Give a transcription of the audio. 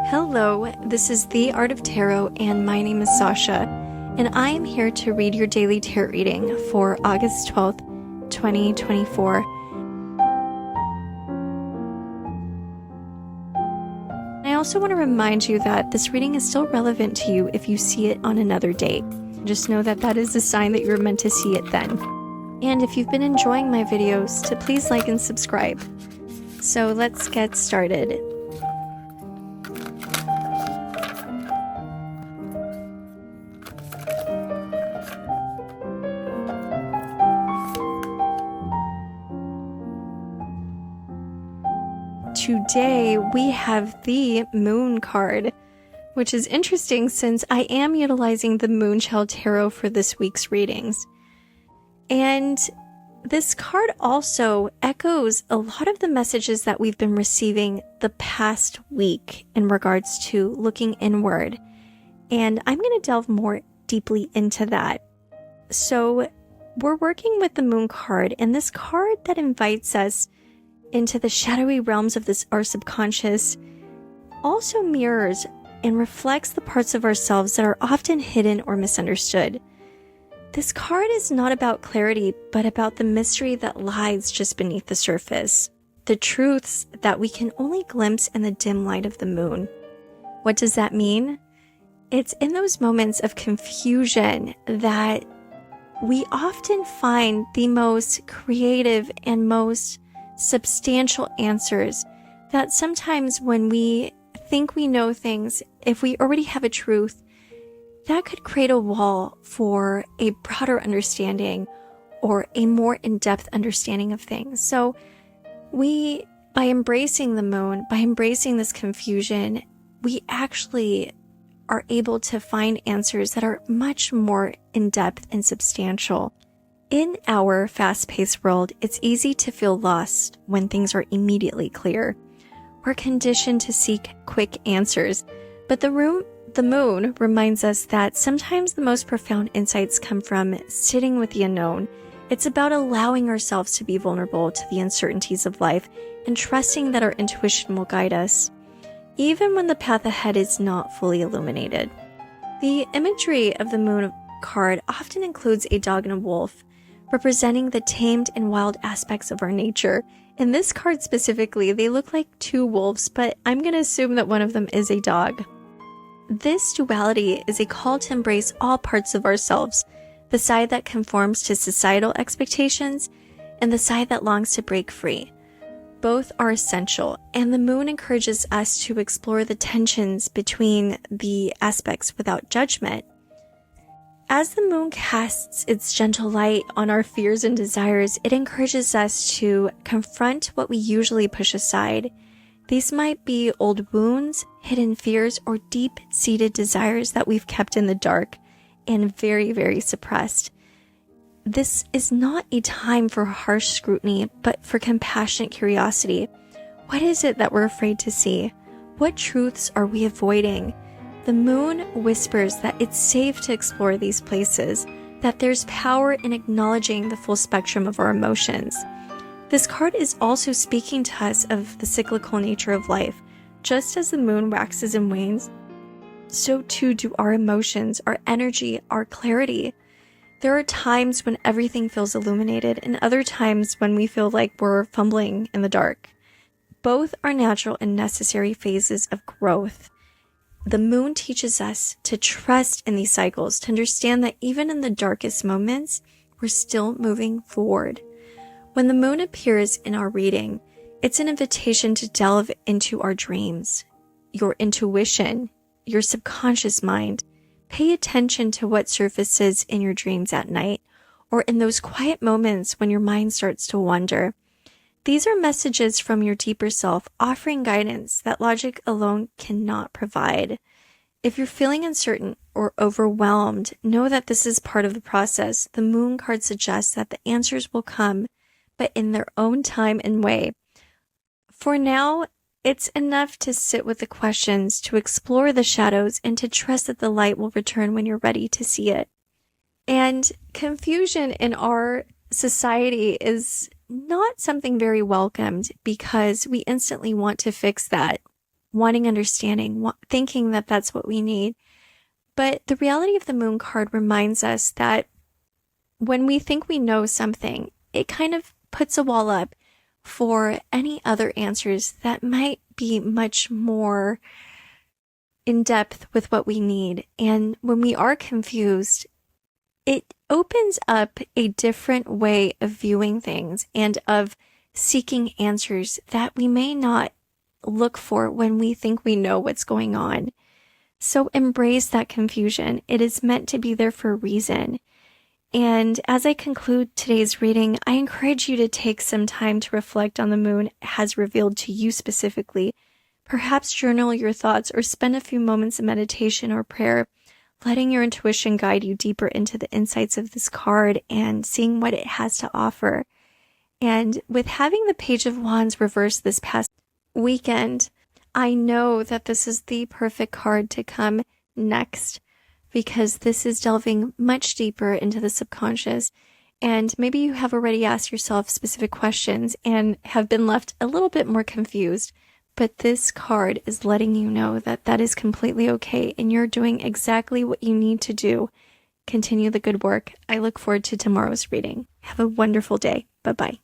Hello, this is The Art of Tarot, and my name is Sasha, and I am here to read your daily tarot reading for August 12th, 2024. I also want to remind you that this reading is still relevant to you if you see it on another date. Just know that that is a sign that you're meant to see it then. And if you've been enjoying my videos, to please like and subscribe. So let's get started. Today we have the Moon card, which is interesting since I am utilizing the Moonchild Tarot for this week's readings. And this card also echoes a lot of the messages that we've been receiving the past week in regards to looking inward. And I'm going to delve more deeply into that. So we're working with the Moon card, and this card that invites us into the shadowy realms of our subconscious also mirrors and reflects the parts of ourselves that are often hidden or misunderstood. This card is not about clarity, but about the mystery that lies just beneath the surface, the truths that we can only glimpse in the dim light of the moon. What does that mean? It's in those moments of confusion that we often find the most creative and most substantial answers, that sometimes when we think we know things, if we already have a truth, that could create a wall for a broader understanding or a more in-depth understanding of things. So by embracing the moon, by embracing this confusion, we actually are able to find answers that are much more in-depth and substantial. In our fast-paced world, it's easy to feel lost when things are immediately clear. We're conditioned to seek quick answers, but the moon reminds us that sometimes the most profound insights come from sitting with the unknown. It's about allowing ourselves to be vulnerable to the uncertainties of life and trusting that our intuition will guide us, even when the path ahead is not fully illuminated. The imagery of the Moon card often includes a dog and a wolf, representing the tamed and wild aspects of our nature. In this card specifically, they look like two wolves, but I'm going to assume that one of them is a dog. This duality is a call to embrace all parts of ourselves, the side that conforms to societal expectations and the side that longs to break free. Both are essential, and the moon encourages us to explore the tensions between the aspects without judgment. As the moon casts its gentle light on our fears and desires, it encourages us to confront what we usually push aside. These might be old wounds, hidden fears, or deep-seated desires that we've kept in the dark and very, very suppressed. This is not a time for harsh scrutiny, but for compassionate curiosity. What is it that we're afraid to see? What truths are we avoiding? The moon whispers that it's safe to explore these places, that there's power in acknowledging the full spectrum of our emotions. This card is also speaking to us of the cyclical nature of life. Just as the moon waxes and wanes, so too do our emotions, our energy, our clarity. There are times when everything feels illuminated and other times when we feel like we're fumbling in the dark. Both are natural and necessary phases of growth. The moon teaches us to trust in these cycles, to understand that even in the darkest moments, we're still moving forward. When the moon appears in our reading, it's an invitation to delve into our dreams, your intuition, your subconscious mind. Pay attention to what surfaces in your dreams at night or in those quiet moments when your mind starts to wander. These are messages from your deeper self, offering guidance that logic alone cannot provide. If you're feeling uncertain or overwhelmed, know that this is part of the process. The moon card suggests that the answers will come, but in their own time and way. For now, it's enough to sit with the questions, to explore the shadows, and to trust that the light will return when you're ready to see it. And confusion in our society is not something very welcomed because we instantly want to fix that. wanting understanding, thinking that that's what we need. But the reality of the moon card reminds us that when we think we know something, it kind of puts a wall up for any other answers that might be much more in depth with what we need. And when we are confused, it opens up a different way of viewing things and of seeking answers that we may not look for when we think we know what's going on. So embrace that confusion. It is meant to be there for a reason. And as I conclude today's reading, I encourage you to take some time to reflect on the moon has revealed to you specifically. Perhaps journal your thoughts or spend a few moments of meditation or prayer, letting your intuition guide you deeper into the insights of this card and seeing what it has to offer. And with having the Page of Wands reversed this past weekend, I know that this is the perfect card to come next, because this is delving much deeper into the subconscious. And maybe you have already asked yourself specific questions and have been left a little bit more confused. But this card is letting you know that that is completely okay and you're doing exactly what you need to do. Continue the good work. I look forward to tomorrow's reading. Have a wonderful day. Bye-bye.